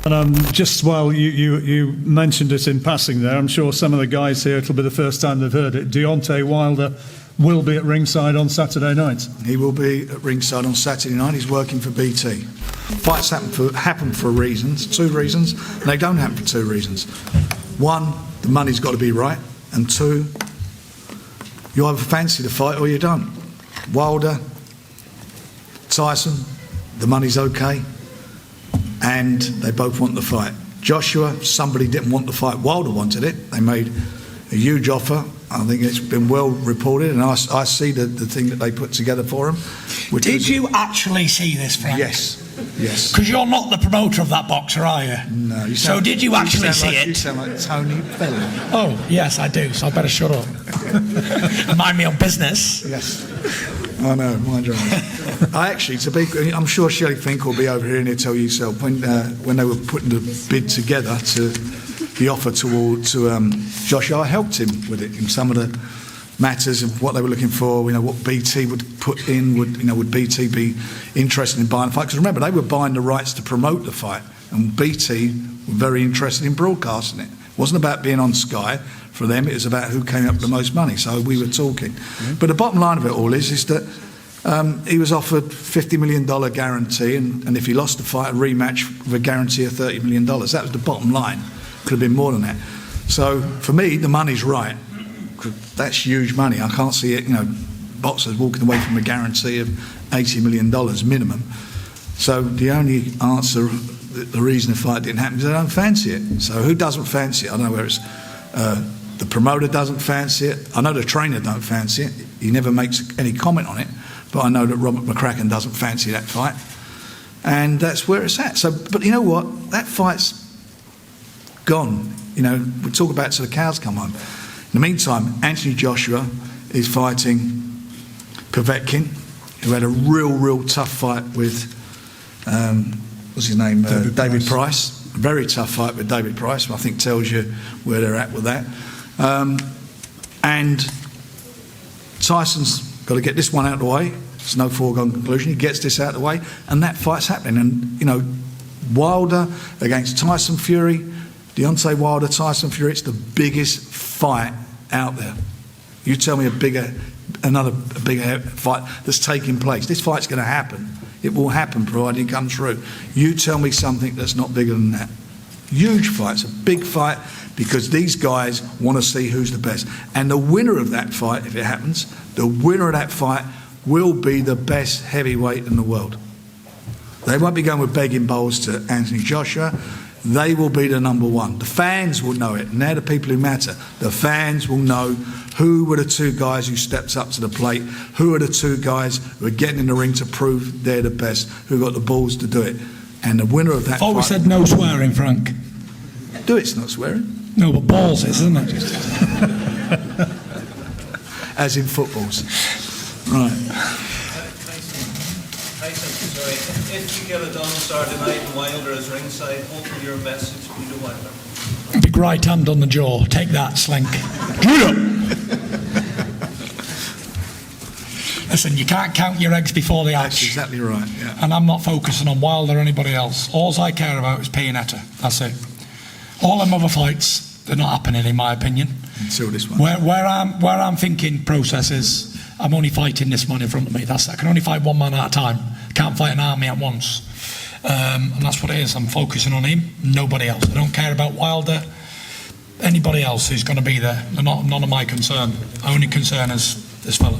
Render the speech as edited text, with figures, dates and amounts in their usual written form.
And just while you mentioned it in passing there, I'm sure some of the guys here, it'll be the first time they've heard it. Deontay Wilder will be at ringside on Saturday night. He will be at ringside on Saturday night. He's working for BT. Fights happen for reasons, 2 reasons, and they don't happen for 2 reasons. 1, the money's got to be right, and 2, you either fancy the fight or you don't. Wilder, Tyson, the money's okay, and they both want the fight. Joshua, somebody didn't want the fight. Wilder wanted it. They made a huge offer. I think it's been well reported, and I see the thing that they put together for him. Did you actually see this, Frank? Yes. Because you're not the promoter of that boxer, are you? No. So did you actually see it? You sound like Tony Bellin. Oh, yes, I do, so I better shut up. Mind me on business. Yes. I know, mind your own. I'm sure Shelley Fink will be over here and he'll tell you yourself, when they were putting the bid together to the offer to Josh, I helped him with it in some of the matters of what they were looking for, what BT would put in, would BT be interested in buying the fight? Because remember, they were buying the rights to promote the fight, and BT were very interested in broadcasting it. It wasn't about being on Sky for them, it was about who came up with the most money, so we were talking. Mm-hmm. But the bottom line of it all is that he was offered $50 million guarantee, and if he lost the fight, a rematch with a guarantee of $30 million. That was the bottom line. Could have been more than that. So for me, the money's right. That's huge money. I can't see it, boxers walking away from a guarantee of $80 million minimum. So the only answer, the reason the fight didn't happen is they don't fancy it. So who doesn't fancy it? I don't know whether it's the promoter doesn't fancy it. I know the trainer don't fancy it. He never makes any comment on it. But I know that Robert McCracken doesn't fancy that fight. And that's where it's at. So, but you know what? That fight's gone. We talk about it till the cows come home. In the meantime, Anthony Joshua is fighting Povetkin, who had a real tough fight with, what's his name? David Price. A very tough fight with David Price, I think tells you where they're at with that. And Tyson's got to get this one out of the way. It's no foregone conclusion. He gets this out of the way, and that fight's happening. And, Wilder against Tyson Fury, Deontay Wilder, Tyson Fury, it's the biggest fight out there. You tell me a bigger fight that's taking place. This fight's going to happen. It will happen provided it comes through. You tell me something that's not bigger than that. Huge fight. It's a big fight because these guys want to see who's the best. And the winner of that fight, if it happens, the winner of that fight will be the best heavyweight in the world. They won't be going with begging bowls to Anthony Joshua. They will be the number one. The fans will know it, and they're the people who matter. The fans will know who were the 2 guys who stepped up to the plate, who are the 2 guys who are getting in the ring to prove they're the best, who got the balls to do it. And the winner of that fight... We said no swearing, Frank. Do it's not swearing. No, but balls is, isn't it? As in footballs. Right. If you get it done Saturday night and Wilder is ringside, what will your message be to Wilder? Big right hand on the jaw. Take that, Slink. Listen, you can't count your eggs before they hatch. That's exactly right, yeah. And I'm not focusing on Wilder or anybody else. All I care about is Pianeta. That's it. All them other fights, they're not happening in my opinion. Until this one. Where I'm thinking process is, I'm only fighting this man in front of me. I can only fight one man at a time. Can't fight an army at once. And that's what it is. I'm focusing on him, nobody else. I don't care about Wilder. Anybody else who's going to be there, they're none of my concern. Only concern is this fella.